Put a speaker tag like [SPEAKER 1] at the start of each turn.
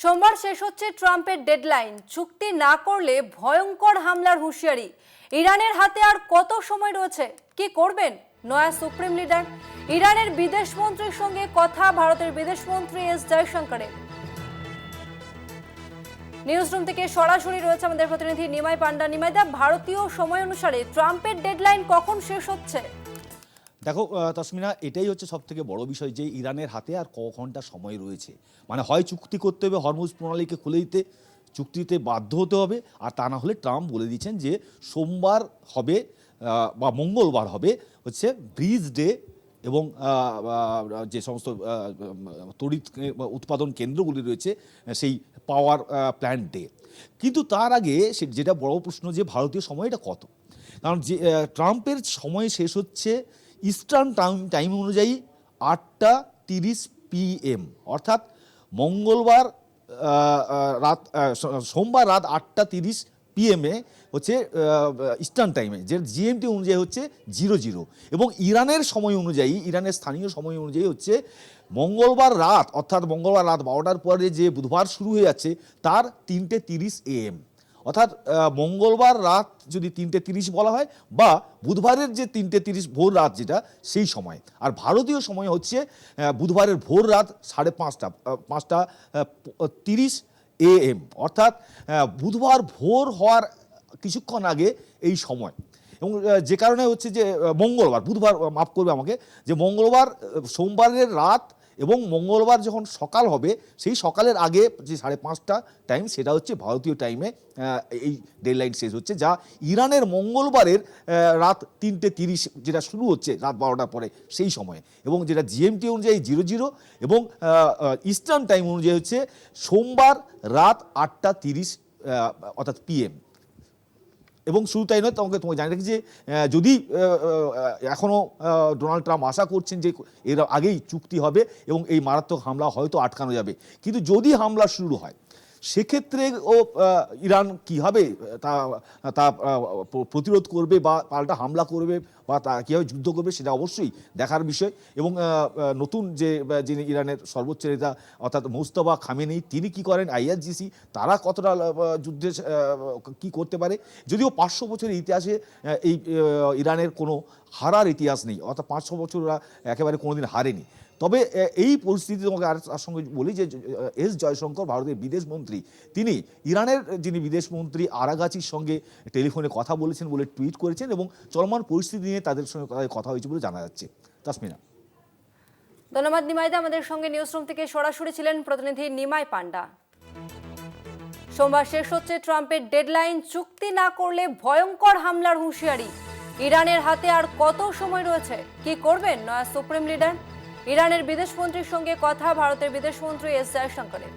[SPEAKER 1] সোমবার শেষ হচ্ছে ট্রাম্পের ডেডলাইন। চুক্তি না করলে ভয়ঙ্কর হামলার হুঁশিয়ারি। ইরানের হাতে আর কত সময় রয়েছে? কি করবেন নয়া সুপ্রিম লিডার? ইরানের বিদেশমন্ত্রীর সঙ্গে কথা ভারতের বিদেশমন্ত্রী এস জয়শঙ্করের। নিউজরুম থেকে সরাসরি রয়েছে আমাদের প্রতিনিধি নিমাই পান্ডা। নিমাইদা, ভারতীয় সময় অনুসারে ট্রাম্পের ডেডলাইন কখন শেষ হচ্ছে?
[SPEAKER 2] দেখো তসমিনা, এটাই হচ্ছে সব থেকে বড় বিষয় যে ইরানের হাতে আর ক ঘন্টা সময় রয়েছে। মানে হয় চুক্তি করতে হবে, হরমুজ প্রণালীকে খুলে দিতে চুক্তিতে বাধ্য হতে হবে, আর তা না হলে ট্রাম্প বলে দিচ্ছেন যে সোমবার হবে বা মঙ্গলবার হবে হচ্ছে ব্রিজ ডে এবং যে সমস্ত তড়িৎ উৎপাদন কেন্দ্রগুলি রয়েছে সেই পাওয়ার প্ল্যান্ট ডে। কিন্তু তার আগে যেটা বড় প্রশ্ন যে ভারতীয় সময়টা কত, কারণ যে ট্রাম্পের সময় শেষ হচ্ছে ইস্টার্ন টাইম অনুযায়ী 8:30 PM, অর্থাৎ মঙ্গলবার সোমবার রাত 8:30 PM হচ্ছে ইস্টার্ন টাইমে, যে জিএমটি অনুযায়ী হচ্ছে 00, এবং ইরানের সময় অনুযায়ী, ইরানের স্থানীয় সময় অনুযায়ী হচ্ছে মঙ্গলবার রাত, অর্থাৎ মঙ্গলবার রাত 12টার পরে যে বুধবার শুরু হয়ে যাচ্ছে তার 3:30 AM। অর্থাৎ মঙ্গলবার রাত যদি 3:30 বলা হয়, বা বুধবারের যে 3:30 ভোর রাত যেটা, সেই সময়। আর ভারতীয় সময় হচ্ছে বুধবারের ভোর রাত 5:30 AM, অর্থাৎ বুধবার ভোর হওয়ার কিছুক্ষণ আগে এই সময়। এবং যে কারণে হচ্ছে যে মঙ্গলবার, বুধবার মাফ করবে আমাকে, যে মঙ্গলবার সোমবারের রাত এবং মঙ্গলবার যখন সকাল হবে সেই সকালের আগে যে 5:30 টাইম, সেটা হচ্ছে ভারতীয় টাইমে এই ডেডলাইন শেষ হচ্ছে, যা ইরানের মঙ্গলবারের রাত 3:30 যেটা শুরু হচ্ছে রাত 12টার পরে সেই সময়, এবং যেটা জিএমটি অনুযায়ী 00, এবং ইস্টার্ন টাইম অনুযায়ী হচ্ছে সোমবার রাত 8:30 অর্থাৎ PM। এবং শুধু তাই নয়, তোমাকে জানিয়ে রাখি যে যদি এখনও ডোনাল্ড ট্রাম্প আশা করছেন যে এর আগেই চুক্তি হবে এবং এই মারাত্মক হামলা হয়তো আটকানো যাবে, কিন্তু যদি হামলা শুরু হয় সেক্ষেত্রে ইরান কীভাবে তা প্রতিরোধ করবে বা পাল্টা হামলা করবে বা তা কীভাবে যুদ্ধ করবে, সেটা অবশ্যই দেখার বিষয়। এবং নতুন যিনি ইরানের সর্বোচ্চ নেতা অর্থাৎ মোস্তফা খামেনি, তিনি কি করেন, IRGC তারা কতটা যুদ্ধে কি করতে পারে। যদিও 500 বছরের ইতিহাসে এই ইরানের কোনো হারার ইতিহাস নেই, অর্থাৎ 500 বছর ওরা একেবারে কোনোদিন হারেনি। তবে এই পরিস্থিতি, তোমাকে আর সঙ্গে বলি যে এস জয়শঙ্কর, ভারতের বিদেশমন্ত্রী, তিনি ইরানের যিনি বিদেশমন্ত্রী আরাগাচির সঙ্গে টেলিফোনে কথা বলেছেন বলে টুইট করেছেন, এবং চলমান পরিস্থিতি নিয়ে তাদের সঙ্গে কথা হয়েছে বলে জানা যাচ্ছে। তাসমিনা,
[SPEAKER 1] ধন্যবাদ নিমাইদা। আমাদের সঙ্গে নিউজরুম থেকে সরাসরি ছিলেন প্রতিনিধি নিমাই পান্ডা। সোমবার শেষ হচ্ছে ট্রাম্পের ডেডলাইন। চুক্তি না করলে ভয়ঙ্কর হামলার হুঁশিয়ারি। ইরানের হাতে আর কত সময় রয়েছে? কি করবেন নয়া সুপ্রিম লিডার? ইরানের বিদেশমন্ত্রীর সঙ্গে কথা ভারতের বিদেশমন্ত্রী এস জয়শঙ্করের।